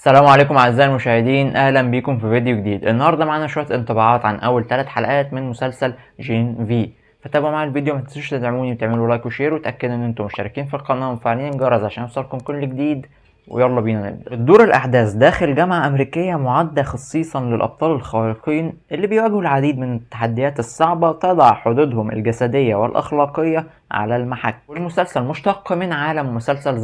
السلام عليكم اعزائي المشاهدين، اهلا بيكم في فيديو جديد. النهارده معانا شويه انطباعات عن اول 3 حلقات من مسلسل جين في. فتابعوا معايا الفيديو، ما تنسوش تدعموني وتعملوا لايك وشير، وتاكدوا ان انتم مشتركين في القناه ومفعلين الجرس عشان يوصلكم كل جديد. ويلا بينا نبدا. بتدور الاحداث داخل جامعه امريكيه معده خصيصا للابطال الخارقين اللي بيواجهوا العديد من التحديات الصعبه تضع حدودهم الجسديه والاخلاقيه على المحك. والمسلسل مشتق من عالم مسلسل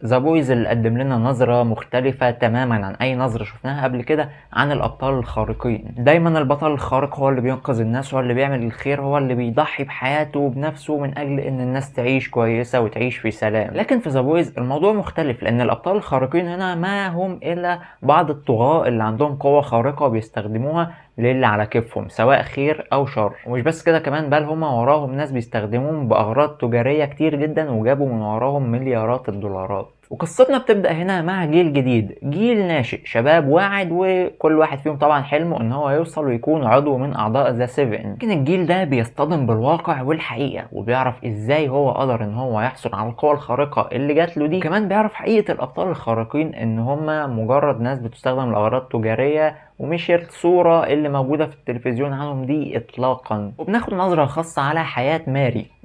ذا بويز اللي قدم لنا نظرة مختلفة تماما عن أي نظرة شفناها قبل كده عن الأبطال الخارقين. دايما البطل الخارق هو اللي بينقذ الناس، هو اللي بيعمل الخير، هو اللي بيضحي بحياته وبنفسه من أجل إن الناس تعيش كويسة وتعيش في سلام. لكن في ذا بويز الموضوع مختلف، لأن الأبطال الخارقين هنا ما هم إلا بعض الطغاة اللي عندهم قوة خارقة بيستخدموها للي على كيفهم، سواء خير او شر. ومش بس كده كمان، بل هما وراهم ناس بيستخدموهم باغراض تجارية كتير جدا، وجابوا من وراهم مليارات الدولارات. وقصتنا بتبدأ هنا مع جيل جديد، جيل ناشئ، شباب واعد، وكل واحد فيهم طبعا حلمه ان هو يوصل ويكون عضو من اعضاء ذا 7. لكن الجيل ده بيصطدم بالواقع والحقيقة، وبيعرف ازاي هو قدر ان هو يحصل على القوة الخارقة اللي جات له دي. كمان بيعرف حقيقة الابطال الخارقين، ان هما مجرد ناس بتستخدم لاغراض تجارية، ومش الصورة اللي موجودة في التلفزيون عنهم دي اطلاقا. وبناخد نظرة خاصة على حياة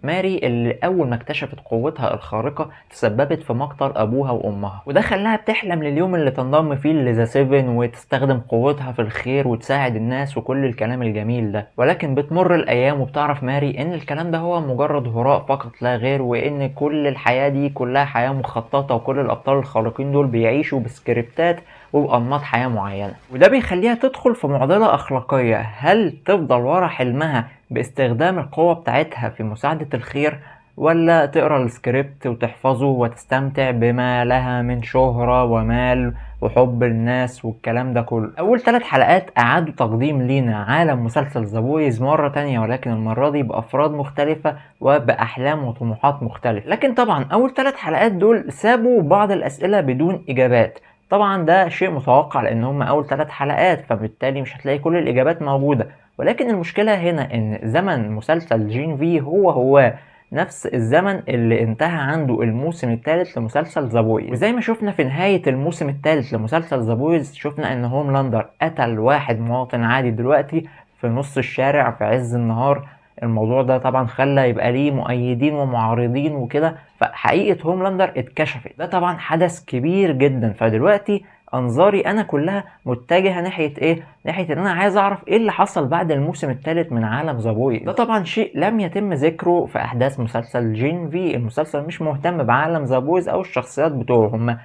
ماري اللي اول ما اكتشفت قوتها الخارقة تسببت في مقتل ابوها وامها، وده خلاها بتحلم لليوم اللي تنضم فيه لذا 7 وتستخدم قوتها في الخير وتساعد الناس وكل الكلام الجميل ده. ولكن بتمر الايام وبتعرف ماري ان الكلام ده هو مجرد هراء فقط لا غير، وان كل الحياة دي كلها حياة مخططة، وكل الابطال الخارقين دول بيعيشوا بسكريبتات وبأنماط حياة معينة. وده بيخليها تدخل في معضلة أخلاقية، هل تفضل ورا حلمها باستخدام القوة بتاعتها في مساعدة الخير، ولا تقرأ السكريبت وتحفظه وتستمتع بما لها من شهرة ومال وحب الناس والكلام ده كله. أول 3 حلقات أعادوا تقديم لينا عالم مسلسل ذا بويز مرة تانية، ولكن المرة دي بأفراد مختلفة وبأحلام وطموحات مختلفة. لكن طبعا أول 3 حلقات دول سابوا بعض الأسئلة بدون إجابات. طبعا ده شيء متوقع، لان هم اول 3 حلقات، فبالتالي مش هتلاقي كل الاجابات موجودة. ولكن المشكلة هنا ان زمن مسلسل جين في هو نفس الزمن اللي انتهى عنده الموسم الثالث لمسلسل ذا بويز. وزي ما شفنا في نهاية الموسم الثالث لمسلسل ذا بويز، شفنا ان هوملاندر قتل واحد مواطن عادي دلوقتي في نص الشارع في عز النهار. الموضوع ده طبعا خلى يبقى ليه مؤيدين ومعارضين وكده، فحقيقة هوملاندر اتكشفت. ده طبعا حدث كبير جدا. فدلوقتي انظاري انا كلها متجهة ناحية ايه؟ ناحية ان انا عايز اعرف ايه اللي حصل بعد الموسم الثالث من عالم ذا بويز. ده طبعا شيء لم يتم ذكره في احداث مسلسل جين في. المسلسل مش مهتم بعالم ذا بويز او الشخصيات بتوعه. هم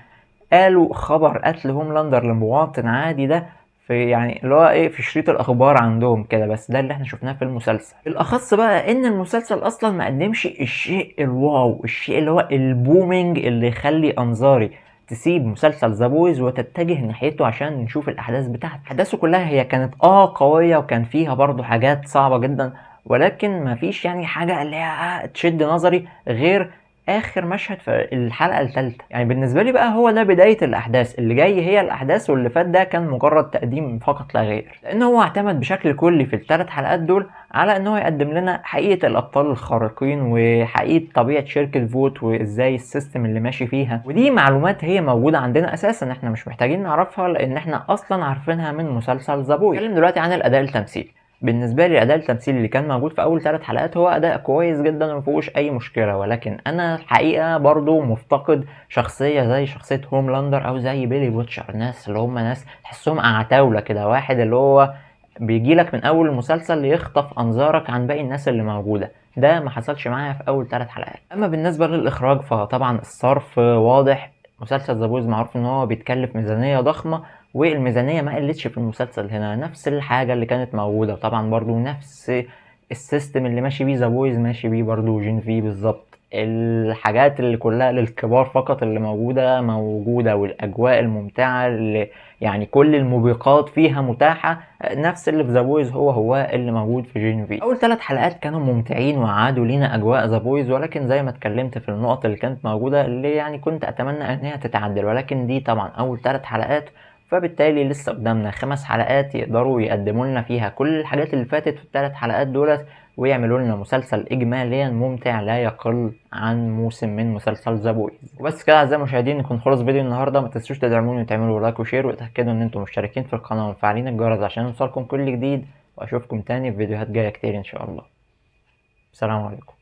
قالوا خبر قتل هوملاندر لمواطن عادي ده في يعني اللي هو ايه، في شريط الاخبار عندهم كده، بس ده اللي احنا شفناه في المسلسل. بالاخص بقى ان المسلسل اصلا ما قدمش الشيء الواو، الشيء اللي هو البومينج اللي يخلي انظاري تسيب مسلسل ذا بويز وتتجه ناحيته عشان نشوف الاحداث بتاعته. احداثه كلها هي كانت قوية، وكان فيها برضو حاجات صعبة جدا، ولكن ما فيش يعني حاجة اللي هي تشد نظري غير اخر مشهد في الحلقه الثالثه. يعني بالنسبه لي بقى هو ده بدايه الاحداث، اللي جاي هي الاحداث، واللي فات ده كان مجرد تقديم فقط لا غير. لان هو اعتمد بشكل كلي في ال3 حلقات دول على ان هو يقدم لنا حقيقه الابطال الخارقين، وحقيقه طبيعه شركه فوت، وازاي السيستم اللي ماشي فيها. ودي معلومات هي موجوده عندنا اساسا، احنا مش محتاجين نعرفها لان احنا اصلا عارفينها من مسلسل ذا بويز. نتكلم دلوقتي عن الاداء التمثيلي. بالنسبه لي الاداء التمثيلي اللي كان موجود في اول 3 حلقات هو اداء كويس جدا ومفيهوش اي مشكله، ولكن انا الحقيقه برضو مفتقد شخصيه زي شخصيه هوملاندر او زي بيلي بوتشر. ناس اللي هم ناس تحسهم عتاوله كده، واحد اللي هو بيجيلك من اول المسلسل يخطف انظارك عن باقي الناس اللي موجوده. ده ما حصلش معايا في اول 3 حلقات. اما بالنسبه للاخراج فطبعا الصرف واضح. مسلسل ذا بويز معروف ان هو بيتكلف ميزانيه ضخمه، والميزانية ما قلتش في المسلسل هنا، نفس الحاجة اللي كانت موجودة. طبعا برضو نفس السيستم اللي ماشي بيه ذا بويز ماشي بيه برضو جين في بالظبط. الحاجات اللي كلها للكبار فقط اللي موجودة، والأجواء الممتعة اللي يعني كل الموبقات فيها متاحة، نفس اللي في ذا بويز هو اللي موجود في جين في. أول 3 حلقات كانوا ممتعين وعادوا لينا أجواء ذا بويز، ولكن زي ما اتكلمت في النقط اللي كانت موجودة اللي يعني كنت أتمنى أن هي تتعدل، ولكن دي طبعا أول 3 حلقات فبالتالي لسه قدامنا 5 حلقات يقدروا يقدموا لنا فيها كل الحاجات اللي فاتت في ال3 حلقات دولت، ويعملوا لنا مسلسل إجماليا ممتع لا يقل عن موسم من مسلسل ذا بويز. وبس كده أعزائي المشاهدين نكون خلص فيديو النهارده. ما تنسوش تدعموني وتعملوا لايك وشير، وتأكدوا إن انتم مشتركين في القناة ومفعلين الجرس عشان يوصلكم كل جديد، وأشوفكم تاني في فيديوهات جاية كتير إن شاء الله. السلام عليكم.